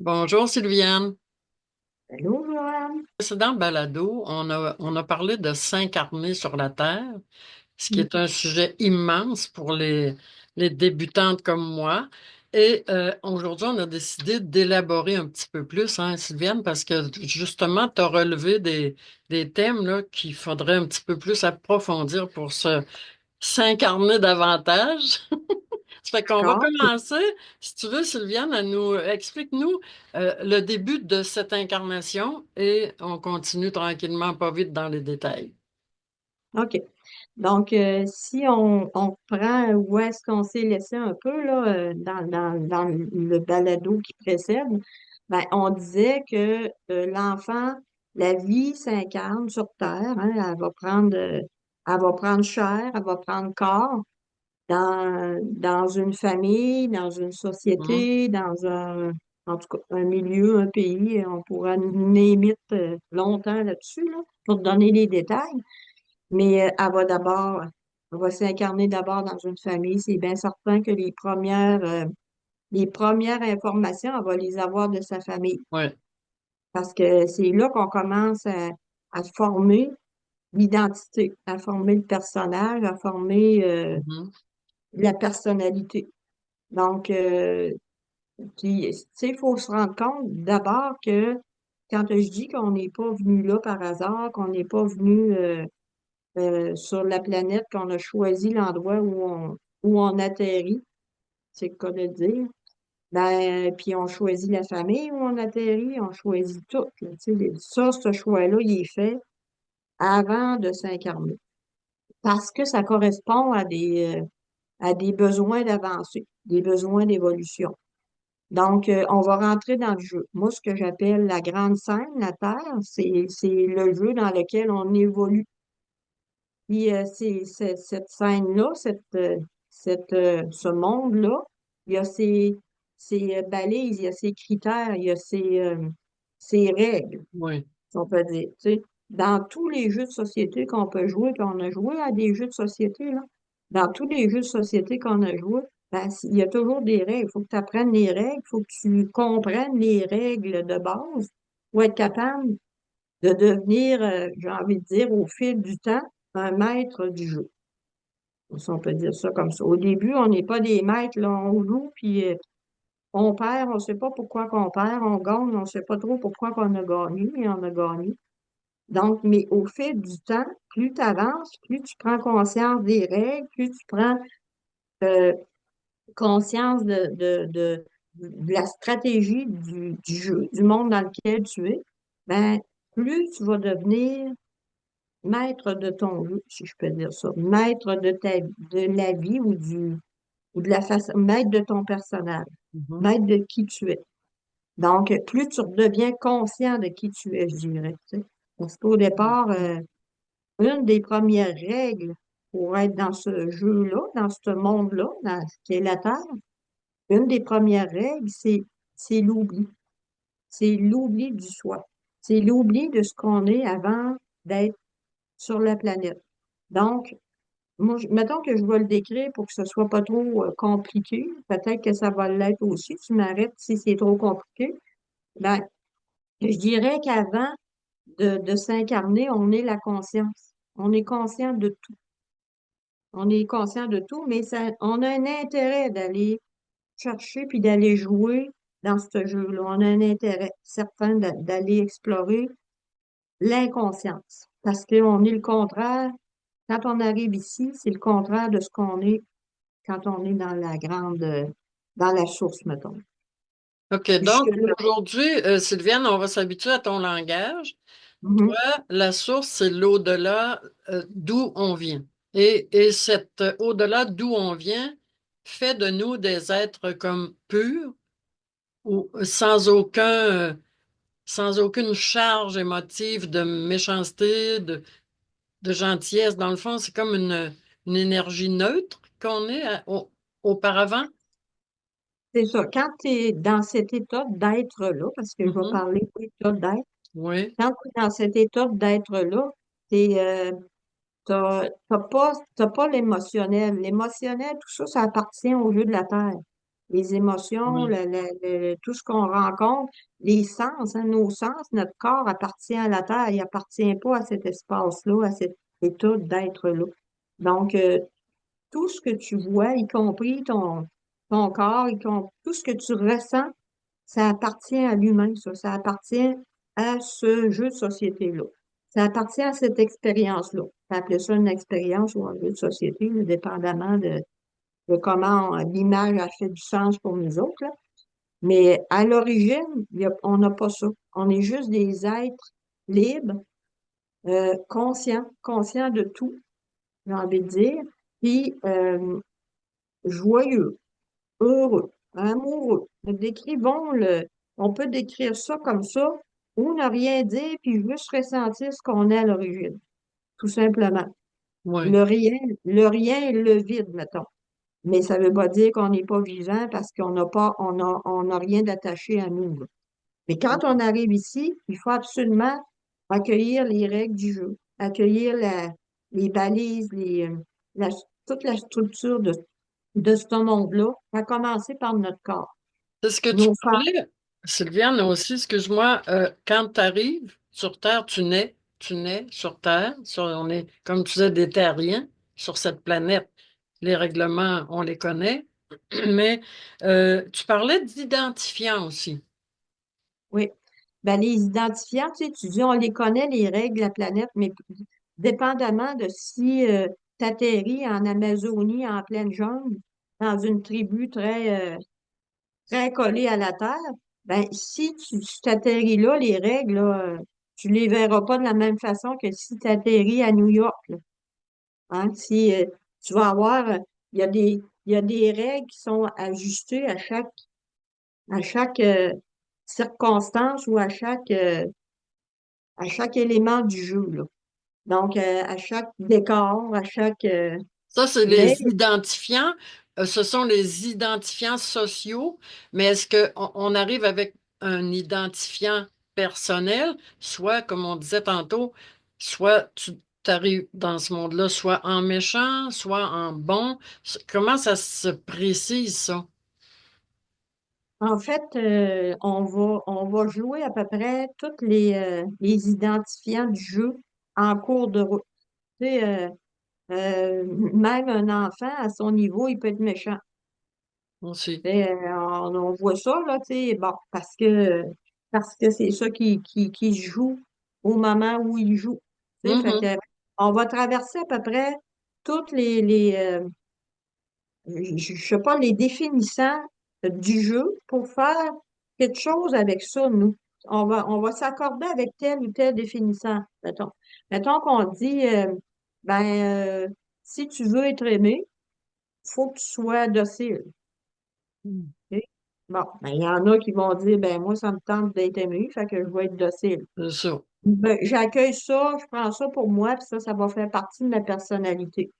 Bonjour Sylviane. Allô, Joanne? Précédent balado, on a parlé de s'incarner sur la Terre, ce qui est un sujet immense pour les débutantes comme moi. Et aujourd'hui, on a décidé d'élaborer un petit peu plus, hein, Sylviane, parce que justement, tu as relevé des thèmes là, qu'il faudrait un petit peu plus approfondir pour s'incarner davantage. Ça fait qu'on va D'accord. commencer, si tu veux, Sylviane, explique-nous le début de cette incarnation et on continue tranquillement, pas vite dans les détails. OK. Donc, si on prend où est-ce qu'on s'est laissé un peu là, dans le balado qui précède, ben, on disait que l'enfant, la vie s'incarne sur Terre, hein, elle va prendre chair, elle va prendre corps dans une famille, dans une Mhm. société, en tout cas, un milieu, un pays. On pourra name longtemps là-dessus, là, pour te donner les détails. Mais elle va s'incarner d'abord dans une famille. C'est bien certain que les premières informations, elle va les avoir de sa famille. Ouais. Parce que c'est là qu'on commence à former l'identité, à former le personnage, à former Mhm. la personnalité. Donc, puis, tu sais, il faut se rendre compte d'abord que quand je dis qu'on n'est pas venu là par hasard, qu'on n'est pas venu sur la planète, qu'on a choisi l'endroit où on atterrit, c'est le cas de le dire, ben, puis on choisit la famille où on atterrit, on choisit tout, là, tu sais, ça, ce choix-là, il est fait avant de s'incarner. Parce que ça correspond à des besoins d'avancée, des besoins d'évolution. Donc, on va rentrer dans le jeu. Moi, ce que j'appelle la grande scène, la Terre, c'est le jeu dans lequel on évolue. Puis, cette scène-là, ce monde-là, il y a ses balises, il y a ses critères, il y a ses règles, Oui. si on peut dire. Tu sais, dans tous les jeux de société qu'on peut jouer, qu'on a joué à des jeux de société, là, dans tous les jeux de société qu'on a joué, ben, il y a toujours des règles. Il faut que tu apprennes les règles, il faut que tu comprennes les règles de base pour être capable de devenir, j'ai envie de dire, au fil du temps, un maître du jeu. Si on peut dire ça comme ça. Au début, on n'est pas des maîtres, là, on joue, puis on perd, on ne sait pas pourquoi qu'on perd, on gagne, on ne sait pas trop pourquoi qu'on a gagné, mais on a gagné. Donc, mais au fil du temps, plus tu avances, plus tu prends conscience des règles, plus tu prends euh, conscience de la stratégie du jeu, du monde dans lequel tu es, ben, plus tu vas devenir maître de ton jeu, si je peux dire ça, maître de la vie ou de la façon, maître de ton personnage, Mhm. maître de qui tu es. Donc, plus tu deviens conscient de qui tu es, je dirais, tu sais. Parce qu'au départ, une des premières règles pour être dans ce jeu-là, dans ce monde-là, dans ce qui est la Terre, une des premières règles, c'est l'oubli. C'est l'oubli du soi. C'est l'oubli de ce qu'on est avant d'être sur la planète. Donc, moi, mettons que je vais le décrire pour que ce soit pas trop compliqué. Peut-être que ça va l'être aussi. Tu m'arrêtes si c'est trop compliqué. Ben, je dirais qu'avant de s'incarner, on est la conscience. On est conscient de tout. On est conscient de tout, mais ça, on a un intérêt d'aller chercher puis d'aller jouer dans ce jeu-là. On a un intérêt certain d'aller explorer l'inconscience. Parce qu'on est le contraire. Quand on arrive ici, c'est le contraire de ce qu'on est quand on est dans dans la source, mettons. OK, donc Jusque-là. aujourd'hui, Sylviane, on va s'habituer à ton langage. Toi, Mhm. la source, c'est l'au-delà d'où on vient. Et cet au-delà d'où on vient fait de nous des êtres comme purs ou sans aucune charge émotive de méchanceté, de gentillesse. Dans le fond, c'est comme une énergie neutre qu'on est auparavant. C'est ça. Quand tu es dans cet état d'être-là, parce que je vais Mhm. parler d'état d'être, Oui. quand tu es dans cet état d'être-là, t'as pas l'émotionnel. L'émotionnel, tout ça, ça appartient au jeu de la Terre. les émotions, Oui, tout ce qu'on rencontre, les sens, hein, nos sens, notre corps appartient à la Terre, il appartient pas à cet espace-là, à cet état d'être-là. Donc, tout ce que tu vois, y compris ton corps, tout ce que tu ressens, ça appartient à l'humain, ça appartient à ce jeu de société-là. Ça appartient à cette expérience-là. On peut appeler ça une expérience ou un jeu de société, là, dépendamment de comment l'image a fait du sens pour nous autres, là. Mais à l'origine, on n'a pas ça. On est juste des êtres libres, conscients de tout, j'ai envie de dire, puis joyeux, heureux, amoureux. On peut décrire ça comme ça, ou ne rien dire, puis juste ressentir ce qu'on est à l'origine, tout simplement. oui. Le rien, le rien est le vide, mettons. Mais ça ne veut pas dire qu'on n'est pas vivant parce qu'on n'a pas, on n'a rien d'attaché à nous, là. Mais quand on arrive ici, il faut absolument accueillir les règles du jeu, accueillir les balises, la- toute la structure de ce monde-là, à commencer par notre corps. C'est ce que tu Nos corps, parlais, Sylviane, aussi, excuse-moi, quand tu arrives sur Terre, tu nais sur Terre, on est, comme tu disais, des terriens sur cette planète. Les règlements, on les connaît, mais tu parlais d'identifiants aussi. oui. Ben, les identifiants, tu dis, on les connaît, les règles de la planète, mais dépendamment de si tu atterris en Amazonie, en pleine jungle, dans une tribu très collée à la terre, ben, si tu t'atterris là, les règles, là, tu les verras pas de la même façon que si tu atterris à New York, là. Hein? Si tu vas avoir, il y a des règles qui sont ajustées à chaque circonstance ou à chaque élément du jeu, là. Donc, à chaque décor, à chaque Ça, c'est mais les identifiants. Ce sont les identifiants sociaux, mais est-ce qu'on arrive avec un identifiant personnel, soit, comme on disait tantôt, soit tu arrives dans ce monde-là, soit en méchant, soit en bon. Comment ça se précise, ça? en fait, on va jouer à peu près tous les identifiants du jeu en cours de route. Tu sais, même un enfant, à son niveau, il peut être méchant. Aussi. Tu sais, on voit ça, là, tu sais, bon, parce que c'est ça qui se joue au moment où il joue. Tu sais, fait Mhm. que on va traverser à peu près toutes je sais pas, les définissants du jeu pour faire quelque chose avec ça, nous. On va s'accorder avec tel ou tel définissant, mettons. Mettons qu'on dit, ben, si tu veux être aimé, faut que tu sois docile. OK? Bon, ben, il y en a qui vont dire, ben, moi, ça me tente d'être aimé, fait que je vais être docile. C'est ça. Ben, j'accueille ça, je prends ça pour moi, puis ça va faire partie de ma personnalité.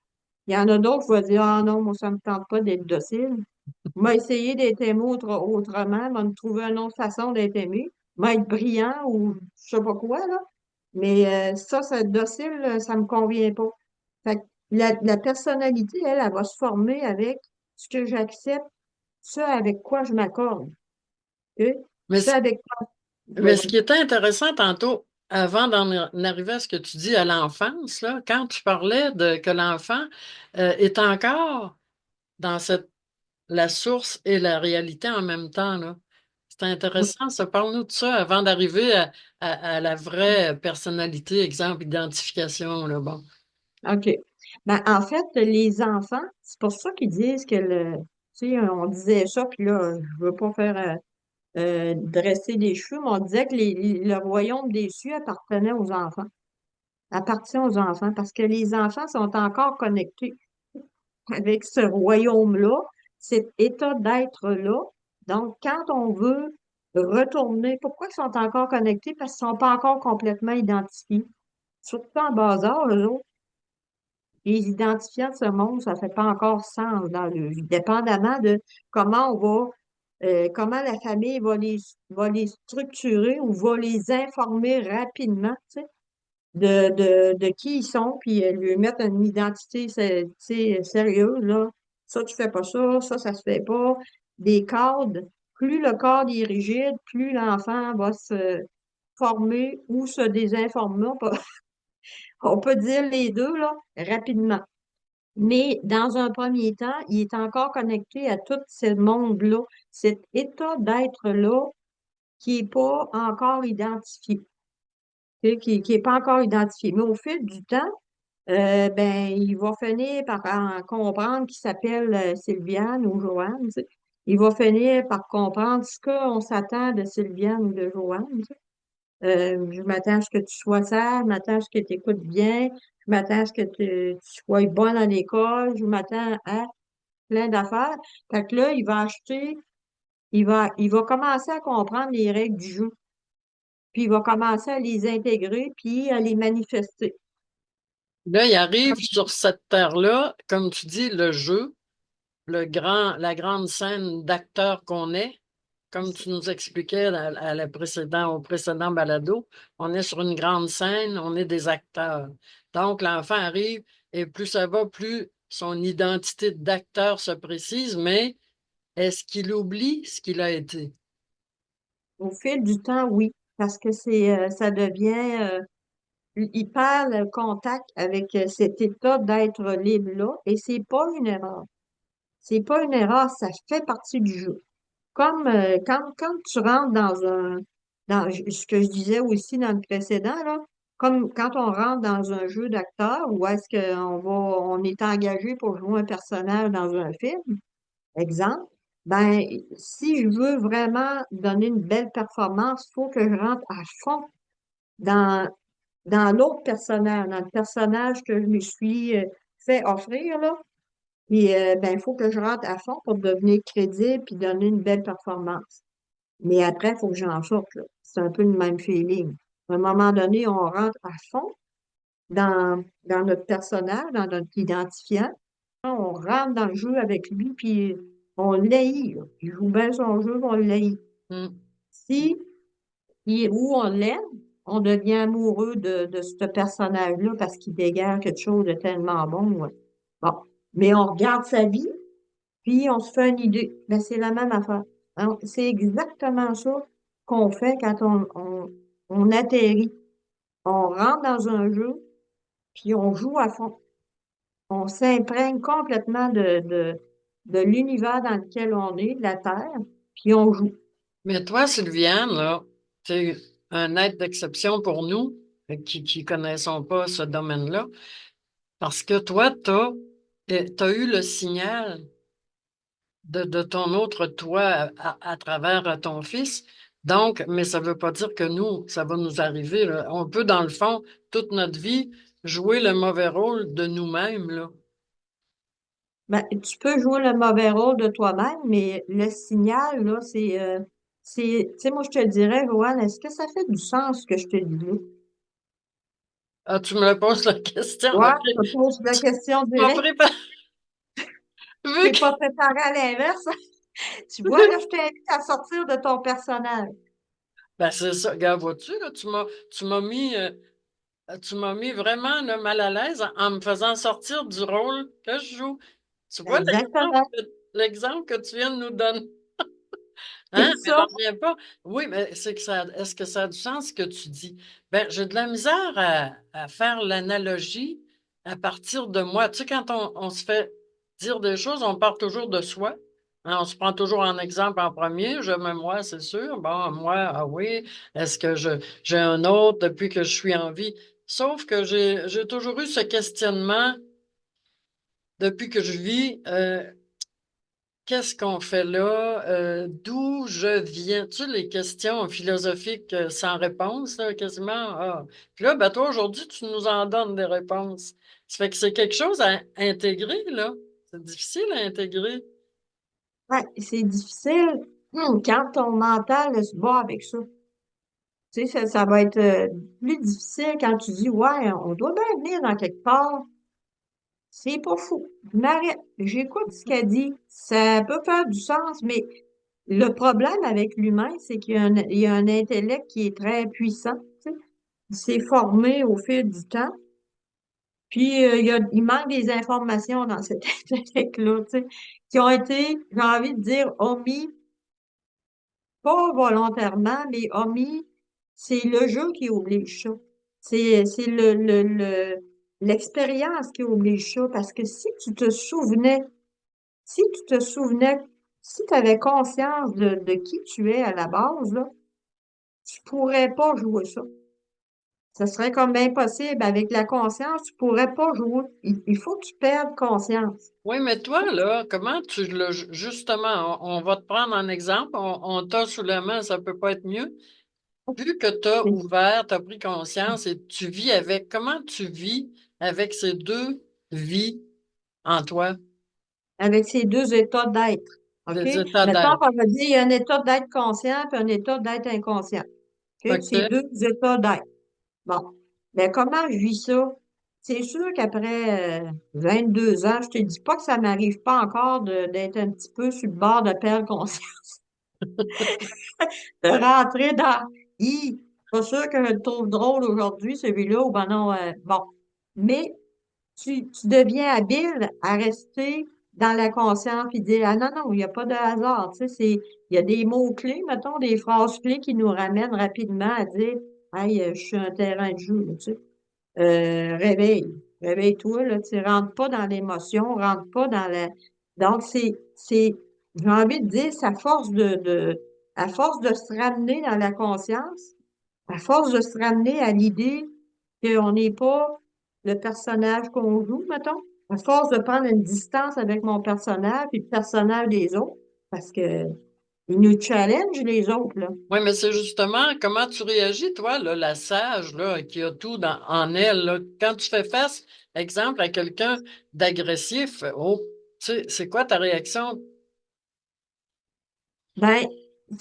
Il y en a d'autres qui vont dire, ah non, moi, ça me tente pas d'être docile. M'a essayé d'être aimé autrement, m'a me trouver une autre façon d'être aimé, m'a être brillant ou je sais pas quoi, là. Mais ça, être docile, ça me convient pas. Fait que la personnalité, elle va se former avec ce que j'accepte, ce avec quoi je m'accorde. OK? Mais, Ce avec quoi. mais ce qui était intéressant tantôt, avant d'en arriver à ce que tu dis à l'enfance, là, quand tu parlais de que l'enfant est encore dans la source et la réalité en même temps, là. C'est intéressant, ça. Parle-nous de ça avant d'arriver à la vraie personnalité, exemple, identification, là, bon. OK. Ben, en fait, les enfants, c'est pour ça qu'ils disent que tu sais, on disait ça, puis là, je veux pas faire dresser des cheveux, mais on disait que le royaume des cieux appartenait aux enfants, appartient aux enfants, parce que les enfants sont encore connectés avec ce royaume-là, cet état d'être-là. Donc, quand on veut retourner, pourquoi ils sont encore connectés? Parce qu'ils ne sont pas encore complètement identifiés. Surtout en bas âge, eux autres, les identifiants de ce monde, ça fait pas encore sens dans le vie, dépendamment de comment comment la famille va les structurer ou va les informer rapidement, tu sais, de qui ils sont, puis lui mettre une identité, tu sais, sérieuse, là. Ça, tu fais pas ça, ça se fait pas. des cadres, plus le cadre est rigide, plus l'enfant va se former ou se désinformer. On peut dire les deux, là, rapidement. Mais dans un premier temps, il est encore connecté à tout ce monde-là, cet état d'être-là qui n'est pas encore identifié, tu sais, qui est pas encore identifié. Mais au fil du temps, ben, il va finir par en comprendre qu'il s'appelle Sylviane ou Joanne, tu sais. Il va finir par comprendre ce qu'on s'attend de Sylviane ou de Joanne, tu sais. Je m'attends à ce que tu sois sage, je m'attends à ce que tu écoutes bien, je m'attends à ce que tu sois bonne à l'école, je m'attends à plein d'affaires. Fait que là, il va acheter, il va commencer à comprendre les règles du jeu, puis il va commencer à les intégrer, puis à les manifester. Là, il arrive sur cette terre-là, comme tu dis, le jeu, la grande scène d'acteur qu'on est, comme tu nous expliquais au précédent balado, on est sur une grande scène, on est des acteurs. Donc, l'enfant arrive et plus ça va, plus son identité d'acteur se précise, mais est-ce qu'il oublie ce qu'il a été? Au fil du temps, oui, parce que ça devient, il perd le contact avec cet état d'être libre-là, et c'est pas une erreur. C'est pas une erreur, ça fait partie du jeu. Comme quand tu rentres ce que je disais aussi dans le précédent, là, comme quand on rentre dans un jeu d'acteur, où est-ce on est engagé pour jouer un personnage dans un film, exemple, ben, si je veux vraiment donner une belle performance, il faut que je rentre à fond dans, dans l'autre personnage, dans le personnage que je me suis fait offrir, là. Puis, ben, il faut que je rentre à fond pour devenir crédible puis donner une belle performance. Mais après, il faut que j'en sorte, là. C'est un peu le même feeling. À un moment donné, on rentre à fond dans notre personnage, dans notre identifiant. On rentre dans le jeu avec lui, puis on l'haït, là. Il joue bien son jeu, on l'haït. Hmm. Si où on l'aime, on devient amoureux de ce personnage-là parce qu'il dégage quelque chose de tellement bon, ouais. Bon. Mais on regarde sa vie, puis on se fait une idée. Ben, c'est la même affaire. Hein, c'est exactement ça qu'on fait quand on atterrit. On rentre dans un jeu, puis on joue à fond. On s'imprègne complètement de l'univers dans lequel on est, de la Terre, puis on joue. Mais toi, Sylviane, là, tu es un être d'exception pour nous qui connaissons pas ce domaine-là, parce que toi, tu as eu le signal de ton autre toi à travers ton fils. Donc, mais ça veut pas dire que nous, ça va nous arriver, là. On peut, dans le fond, toute notre vie, jouer le mauvais rôle de nous-mêmes, là. Ben, tu peux jouer le mauvais rôle de toi-même, mais le signal, là, tu sais, moi, je te dirais, Joanne, est-ce que ça fait du sens ce que je te dis là? Ah, tu me poses la question. Ouais, OK. je te pose la question Tu m'as directe. préparé. Vu T'es que... pas préparé à l'inverse. Tu vois, là, je t'invite à sortir de ton personnage. Ben, c'est ça. Regarde, vois-tu, là, tu m'as mis vraiment là, mal à l'aise en me faisant sortir du rôle que je joue. Tu vois Exactement. l'exemple que tu viens de nous donner? Hein? C'est Mais ça. j'en reviens pas. Oui, mais c'est que est-ce que ça a du sens ce que tu dis? Ben, j'ai de la misère à faire l'analogie à partir de moi. Tu sais, quand on se fait dire des choses, on part toujours de soi. Hein, on se prend toujours en exemple en premier. Je mets moi, c'est sûr. Bon, moi, ah oui. Est-ce que j'ai un autre depuis que je suis en vie? Sauf que j'ai toujours eu ce questionnement depuis que je vis. Qu'est-ce qu'on fait là? D'où je viens? Tu sais, les questions philosophiques sans réponse, là, quasiment. Ah. Puis là, ben, toi, aujourd'hui, tu nous en donnes des réponses. Ça fait que c'est quelque chose à intégrer, là. C'est difficile à intégrer. Ouais, c'est difficile quand ton mental se bat avec ça. Tu sais, ça va être plus difficile quand tu dis, ouais, on doit bien venir dans quelque part. C'est pas fou. Je m'arrête. J'écoute ce qu'elle dit. Ça peut faire du sens, mais le problème avec l'humain, c'est il y a un intellect qui est très puissant. Tu sais. Il s'est formé au fil du temps. Puis, il manque des informations dans cette technique-là, tu sais, qui ont été, j'ai envie de dire, omis, pas volontairement, mais omis, c'est le jeu qui oblige ça. C'est l'expérience qui oblige ça. Parce que si tu te souvenais, si tu avais conscience de qui tu es à la base, là, tu pourrais pas jouer ça. Ça serait comme impossible. Avec la conscience, tu pourrais pas jouer. Il faut que tu perdes conscience. Oui, mais toi, là, comment tu le... Justement, on va te prendre un exemple. On t'a sous la main, ça peut pas être mieux. Vu que tu as ouvert, tu as pris conscience et tu vis avec, comment tu vis avec ces deux vies en toi, Avec ces deux états d'être. OK? des états Maintenant, d'être? on va dire, il y a un état d'être conscient et un état d'être inconscient. OK? C'est OK? deux états d'être. Bon. Mais comment je vis ça? C'est sûr qu'après 2 ans, je te dis pas que ça m'arrive pas encore d'être un petit peu sur le bord de perdre conscience, de rentrer dans, pas sûr que je le trouve drôle aujourd'hui, celui-là, ou ben non, bon. Mais tu deviens habile à rester dans la conscience et dire, ah non, non, il n'y a pas de hasard, tu sais, il y a des mots-clés, mettons, des phrases-clés qui nous ramènent rapidement à dire, hey, je suis un terrain de jeu, là, tu sais. Réveille-toi, là, tu rentres pas dans l'émotion, rentre pas dans la... Donc, j'ai envie de dire, à force de se ramener dans la conscience, à force de se ramener à l'idée qu'on n'est pas le personnage qu'on joue, mettons, à force de prendre une distance avec mon personnage et le personnage des autres, parce que ils nous challenge les autres, là. Oui, mais c'est justement comment tu réagis, toi, là, la sage, là, qui a tout en elle, là. Quand tu fais face, exemple, à quelqu'un d'agressif, oh, tu sais, c'est quoi ta réaction? Ben,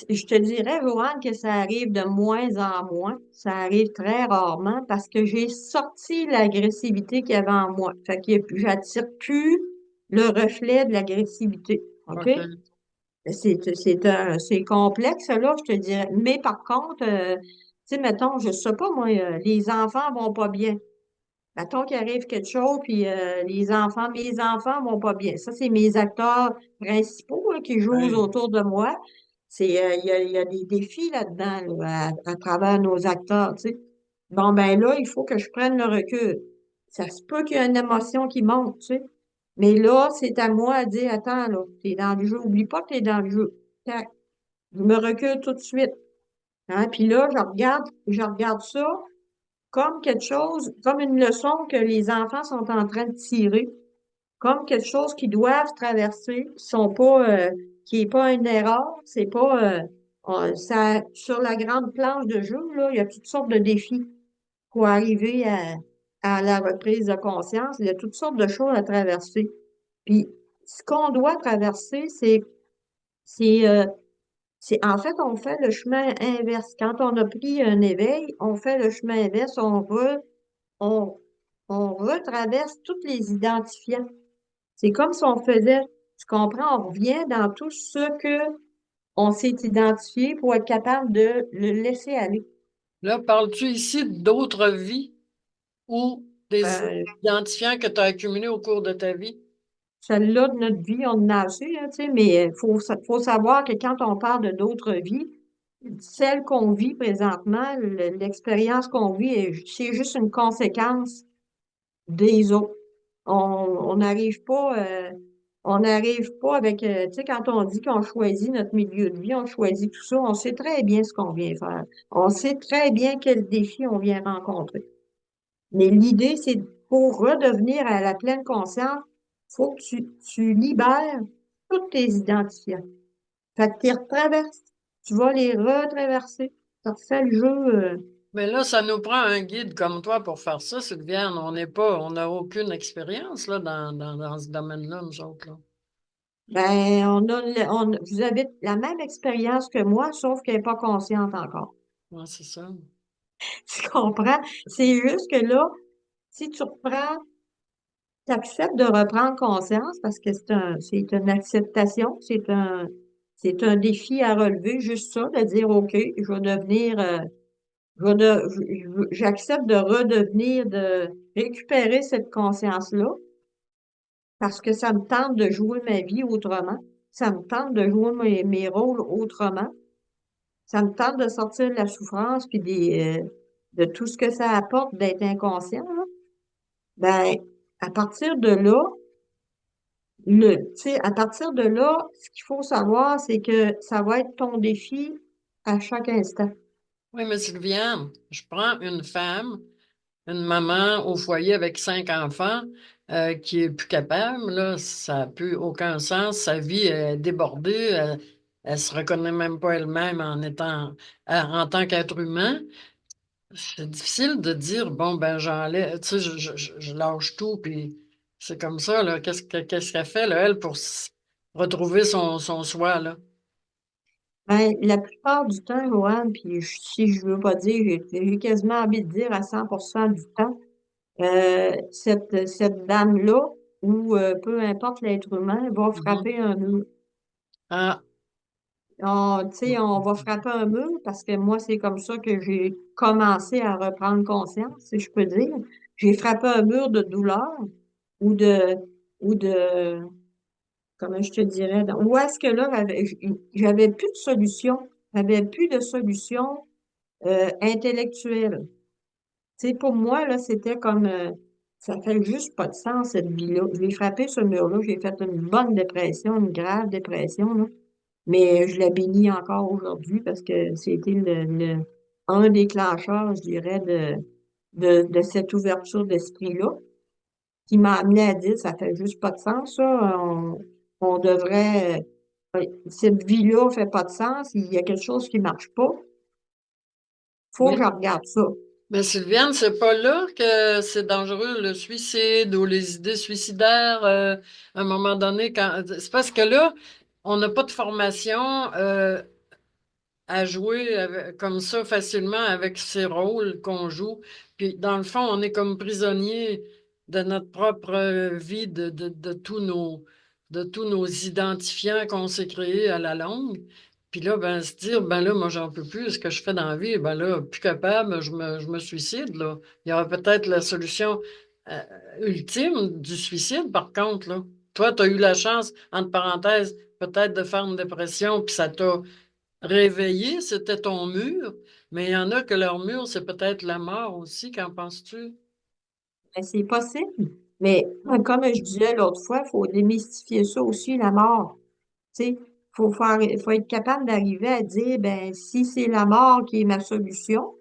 je te dirais, Joanne, que ça arrive de moins en moins. Ça arrive très rarement parce que j'ai sorti l'agressivité qu'il y avait en moi. Fait que j'attire plus le reflet de l'agressivité. OK? OK. C'est complexe, là, je te dirais. Mais par contre, tu sais, mettons, je sais pas, moi, les enfants vont pas bien. Mettons qu'il arrive quelque chose, puis mes enfants vont pas bien. Ça, c'est mes acteurs principaux là, qui jouent Oui. autour de moi. Il y a des défis là-dedans, là, à travers nos acteurs, tu sais. Bon, ben là, il faut que je prenne le recul. Ça se peut qu'il y ait une émotion qui monte, tu sais. Mais là, c'est à moi de dire, attends, là, t'es dans le jeu. Oublie pas que t'es dans le jeu. Tac. Je me recule tout de suite. Hein? Puis là, je regarde ça comme quelque chose, comme une leçon que les enfants sont en train de tirer, comme quelque chose qu'ils doivent traverser, qui est pas une erreur, c'est pas, sur la grande planche de jeu, là, il y a toutes sortes de défis pour arriver à la reprise de conscience. Il y a toutes sortes de choses à traverser. Puis, ce qu'on doit traverser, c'est, euh, en fait, on fait le chemin inverse. Quand on a pris un éveil, on fait le chemin inverse, on, on retraverse toutes les identifiants. C'est comme si on faisait, tu comprends, on revient dans tout ce que on s'est identifié pour être capable de le laisser aller. Là, parles-tu ici d'autres vies ou des Euh, identifiants que tu as accumulés au cours de ta vie? Celle-là de notre vie, on en a assez, hein, tu sais, mais faut savoir que quand on parle de d'autres vies, celle qu'on vit présentement, l'expérience qu'on vit, c'est juste une conséquence des autres. On n'arrive pas, on n'arrive pas avec, tu sais, quand on dit qu'on choisit notre milieu de vie, on choisit tout ça, on sait très bien ce qu'on vient faire. On sait très bien quels défis on vient rencontrer. Mais l'idée, c'est pour redevenir à la pleine conscience, faut que tu libères tous tes identifiants. Fait que tu les retraverses. Tu vas les retraverser. Ça refait le jeu. Mais là, ça nous prend un guide comme toi pour faire ça, Sylviane. On n'est pas, on n'a aucune expérience là, dans ce domaine-là, nous autres, là. Ben, vous avez la même expérience que moi, sauf qu'elle n'est pas consciente encore. Ouais, c'est ça. Tu comprends? C'est juste que là, si tu reprends, tu acceptes de reprendre conscience parce que c'est une acceptation, c'est un défi à relever, juste ça, de dire, OK, je vais devenir j'accepte de redevenir, de récupérer cette conscience-là parce que ça me tente de jouer ma vie autrement. Ça me tente de jouer mes rôles autrement. Ça me tente de sortir de la souffrance puis de tout ce que ça apporte d'être inconscient, là. Ben, à partir de là, tu sais, à partir de là, ce qu'il faut savoir, c'est que ça va être ton défi à chaque instant. Oui, mais Sylviane, je prends une femme, une maman au foyer avec 5 enfants qui est plus capable, là, ça n'a plus aucun sens. Sa vie est débordée. Elle se reconnaît même pas elle-même en étant, en tant qu'être humain. C'est difficile de dire, bon, ben, j'enlève, tu sais, je lâche tout, puis c'est comme ça, là. Qu'est-ce qu'elle fait, là, elle, pour retrouver son soi, là? Ben, la plupart du temps, Joanne, puis si je veux pas dire, j'ai quasiment envie de dire à 100% du temps, cette dame-là, ou peu importe l'être humain, va Mhm. frapper un mur. Ah, Tu sais, on va frapper un mur parce que moi, c'est comme ça que j'ai commencé à reprendre conscience, si je peux dire. J'ai frappé un mur de douleur ou ou de, comment je te dirais, où est-ce que là, j'avais plus de solution, j'avais plus de solution intellectuelle. Tu sais, pour moi, là, c'était comme, ça fait juste pas de sens, cette vie-là. J'ai frappé ce mur-là, j'ai fait une bonne dépression, une grave dépression, là. Mais je la bénis encore aujourd'hui parce que c'était un déclencheur, je dirais, de cette ouverture d'esprit-là qui m'a amené à dire, ça fait juste pas de sens, ça. On devrait, cette vie-là fait pas de sens, il y a quelque chose qui marche pas. Faut que mais, je regarde ça. mais Sylviane, c'est pas là que c'est dangereux, le suicide ou les idées suicidaires, à un moment donné, c'est parce que là, on n'a pas de formation, à jouer comme ça facilement avec ces rôles qu'on joue. Puis dans le fond, on est comme prisonnier de notre propre vie, de tous nos identifiants qu'on s'est créés à la longue. Puis là, ben, se dire, ben là, moi, j'en peux plus, ce que je fais dans la vie, ben là, plus capable, je me suicide, là. Il y aura peut-être la solution euh, ultime du suicide, par contre, là. Toi, tu as eu la chance, entre parenthèses, peut-être de faire une dépression, puis ça t'a réveillé, c'était ton mur, mais il y en a que leur mur, c'est peut-être la mort aussi, qu'en penses-tu? Ben, c'est possible. Mais comme je disais l'autre fois, il faut démystifier ça aussi, la mort. Tu sais, faut être capable d'arriver à dire, ben, si c'est la mort qui est ma solution,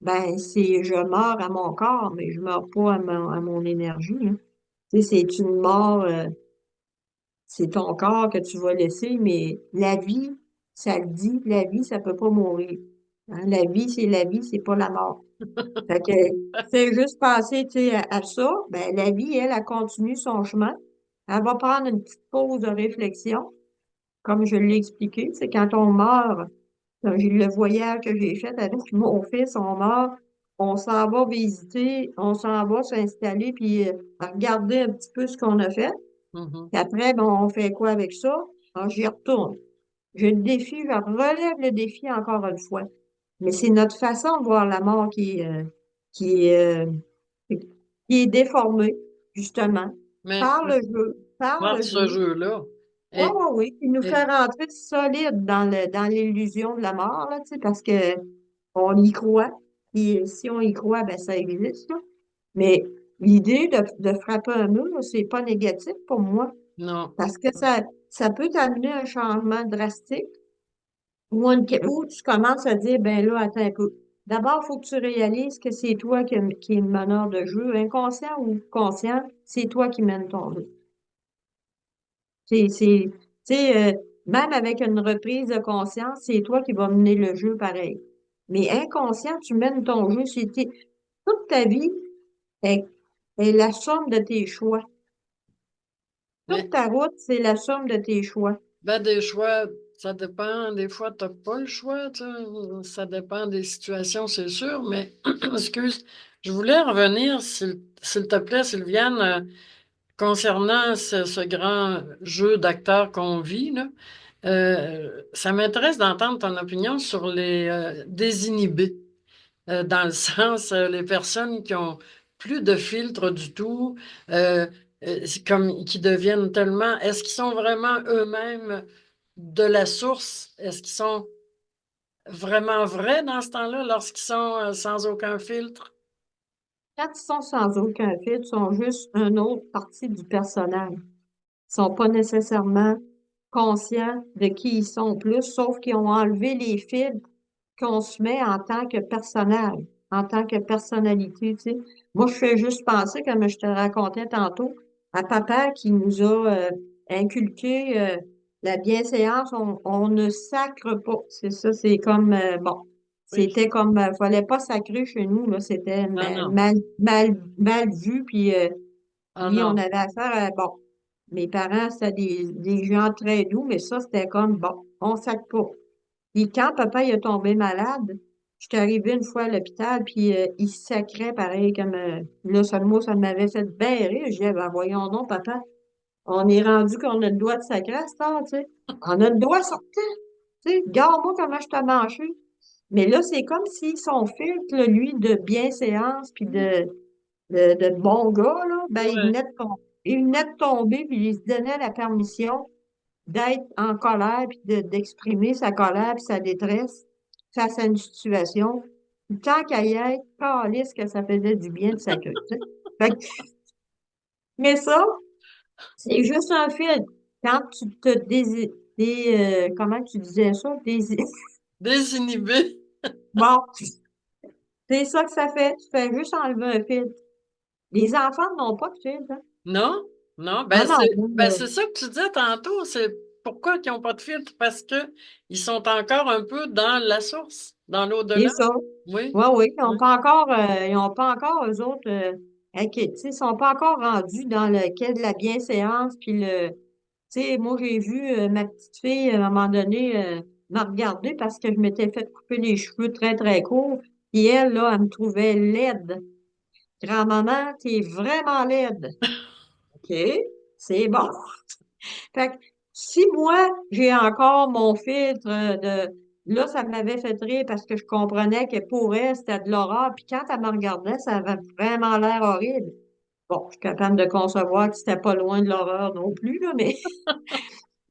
ben, je meurs à mon corps, mais je meurs pas à mon énergie, hein. Tu sais, c'est une mort, c'est ton corps que tu vas laisser, mais la vie, ça le dit, la vie, ça peut pas mourir. Hein. La vie, c'est la vie, c'est pas la mort. Fait que, c'est juste penser, tu sais, à ça, ben, la vie, elle, elle continue son chemin. Elle va prendre une petite pause de réflexion, comme je l'ai expliqué, c'est quand on meurt, le voyage que j'ai fait avec mon fils, on meurt, on s'en va visiter, on s'en va s'installer, puis regarder un petit peu ce qu'on a fait. Mhm. Puis après, ben, on fait quoi avec ça? Ah, j'y retourne. Je le défie, je relève le défi encore une fois. Mais c'est notre façon de voir la mort qui est, qui est déformée, justement, Mais par le jeu, par par le ce jeu. jeu-là, Oui, et, oui, oui. Il nous et fait rentrer solide dans l'illusion de la mort, là, tu sais, parce que on y croit. Et si on y croit, ben ça existe, là. Mais l'idée de frapper un mur, c'est pas négatif pour moi. non, Parce que ça peut t'amener un changement drastique où tu commences à dire, ben là, attends un peu. D'abord, il faut que tu réalises que c'est toi qui est le meneur de jeu, inconscient ou conscient, c'est toi qui mènes ton jeu. Tu sais, même avec une reprise de conscience, c'est toi qui vas mener le jeu pareil. Mais inconscient, tu mènes ton jeu. Toute ta vie est, est la somme de tes choix. Toute mais ta route, c'est la somme de tes choix. ben, des choix, ça dépend. Des fois, tu n'as pas le choix, tu sais. Ça dépend des situations, c'est sûr, mais excuse, je voulais revenir, s'il te plaît, Sylviane, concernant ce grand jeu d'acteurs qu'on vit, là. Ça m'intéresse d'entendre ton opinion sur les désinhibés. dans le sens, les personnes qui ont plus de filtre du tout, euh, c'est comme qui deviennent tellement, est-ce qu'ils sont vraiment eux-mêmes de la source? Est-ce qu'ils sont vraiment vrais dans ce temps-là lorsqu'ils sont sans aucun filtre? Quand ils sont sans aucun filtre, ils sont juste une autre partie du personnage. Ils sont pas nécessairement conscients de qui ils sont plus, sauf qu'ils ont enlevé les filtres qu'on se met en tant que personnage, en tant que personnalité, tu sais. Moi, je fais juste penser, comme je te racontais tantôt, à papa qui nous a inculqué la bienséance, on ne sacre pas. C'est ça, c'est comme, bon, Oui. c'était comme, fallait pas sacrer chez nous, là, c'était Non, non. mal vu, puis Ah oui, on non. avait affaire à, bon, mes parents, c'était des gens très doux, mais ça, c'était comme, bon, on sacre pas. Puis quand papa il est tombé malade, j'étais arrivée une fois à l'hôpital, puis il sacrait pareil comme là, ça, moi, ça m'avait fait bien rire. Je disais, ben voyons donc, papa, on est rendu qu'on a le doigt de sacrer à cette heure, tu sais. On a le doigt sortant, tu sais. Regarde-moi comment je t'ai mangé. Mais là, c'est comme si son filtre, là, lui, de bienséance, puis de bon gars, là, ben, Ouais. il venait de tomber, puis il se donnait la permission d'être en colère, puis d'exprimer sa colère, puis sa détresse face à une situation. Tant qu'à y être, calisse que ça faisait du bien de s'accueillir. Tu sais. Fait que- mais ça, c'est juste un film. Quand tu te comment tu disais ça? Désinhibé. Bon, c'est ça que ça fait. Tu fais juste enlever un fil. Les enfants n'ont pas de fil, hein? Non? Non? Ah non, Ben c'est ça que tu disais tantôt. C'est pourquoi ils n'ont pas de filtre? Parce que ils sont encore un peu dans la source, dans c'est l'au-delà. ça. Oui. Oui, oui, Oui. ils ont pas encore, eux autres, tu sais, ils sont pas encore rendus dans le quai de la bienséance, puis tu sais, moi, j'ai vu ma petite fille, à un moment donné, me regarder parce que je m'étais fait couper les cheveux très, très courts, puis elle, là, elle me trouvait laide. Grand-maman, t'es vraiment laide. OK, c'est bon. Fait que si moi, j'ai encore mon filtre Là, ça m'avait fait rire parce que je comprenais que pour elle, c'était de l'horreur. Puis quand elle me regardait, ça avait vraiment l'air horrible. Bon, je suis capable de concevoir que c'était pas loin de l'horreur non plus, là, mais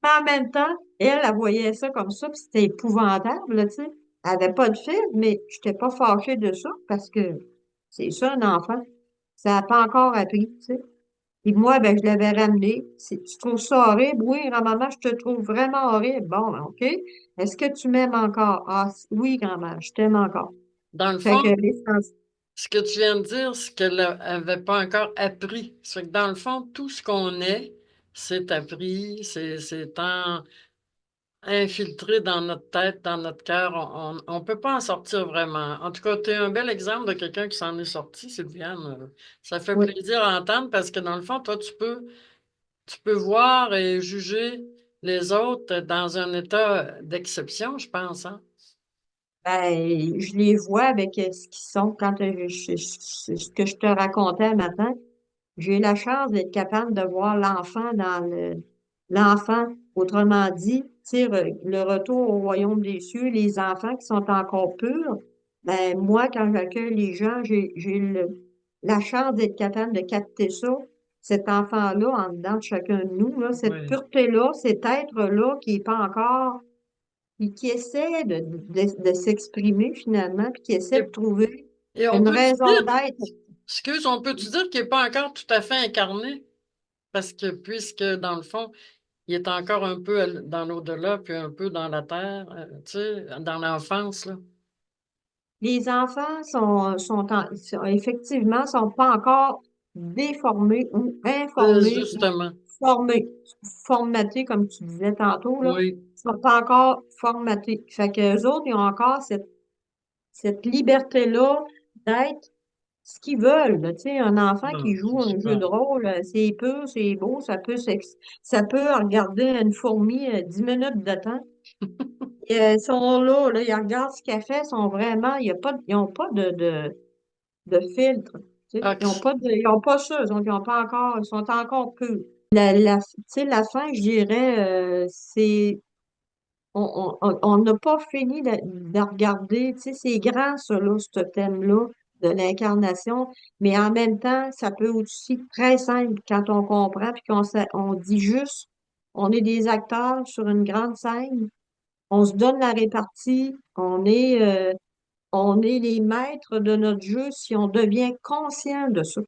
mais en même temps, elle voyait ça comme ça, puis c'était épouvantable, là, tu sais. Elle avait pas de filtre, mais je n'étais pas fâchée de ça parce que c'est ça, un enfant. Ça n'a pas encore appris, tu sais. Puis moi, ben, je l'avais ramené. Tu trouves ça horrible? Oui, grand-maman, je te trouve vraiment horrible. Bon, ben, OK. Est-ce que tu m'aimes encore? Ah, oui, grand-mère, je t'aime encore. Dans le Fait fond, que l'essentiel, ce que tu viens de dire, c'est qu'elle n'avait pas encore appris. Ça fait que dans le fond, tout ce qu'on est, c'est appris, infiltré dans notre tête, dans notre cœur. On peut pas en sortir vraiment. En tout cas, tu es un bel exemple de quelqu'un qui s'en est sorti, Sylviane. Ça fait oui. plaisir à entendre parce que dans le fond, toi, tu peux voir et juger les autres dans un état d'exception, je pense, hein? Ben, je les vois avec ce qu'ils sont quand ce que je te racontais un matin. J'ai eu la chance d'être capable de voir l'enfant l'enfant, autrement dit, tu sais, le retour au royaume des cieux, les enfants qui sont encore purs. Ben, moi, quand j'accueille les gens, j'ai la chance d'être capable de capter ça, cet enfant-là, en dedans de chacun de nous, là, cette Oui. pureté-là, cet être-là qui est pas encore, puis qui essaie de s'exprimer finalement, puis qui essaie Et, de trouver et on une peut-tu raison dire, d'être. excuse, on peut-tu dire qu'il n'est pas encore tout à fait incarné? Parce que puisque, dans le fond, il est encore un peu dans l'au-delà, puis un peu dans la terre, tu sais, dans l'enfance, là. Les enfants effectivement, sont pas encore déformés ou informés ou Justement, formés, formatés, comme tu disais tantôt, là. oui. Ils sont pas encore formatés. Fait que eux autres, ils ont encore cette liberté-là d'être ce qu'ils veulent, là. Tu sais, un enfant qui Non, c'est joue un jeu super. de rôle, c'est pur, c'est beau, ça peut regarder une fourmi 10 minutes de temps. Ils sont là, ils regardent ce qu'elle fait, ils sont vraiment, il y a pas, ils n'ont pas de filtre. Tu sais. Ox. Ils ont pas ça, donc ils ont pas encore, ils sont encore peu. Tu sais, la fin, je dirais, c'est on n'a pas fini de regarder, tu sais, c'est grand, ça, là, ce thème-là de l'incarnation, mais en même temps, ça peut aussi être très simple quand on comprend, puis on dit juste, on est des acteurs sur une grande scène, on se donne la répartie, on est les maîtres de notre jeu si on devient conscient de ça.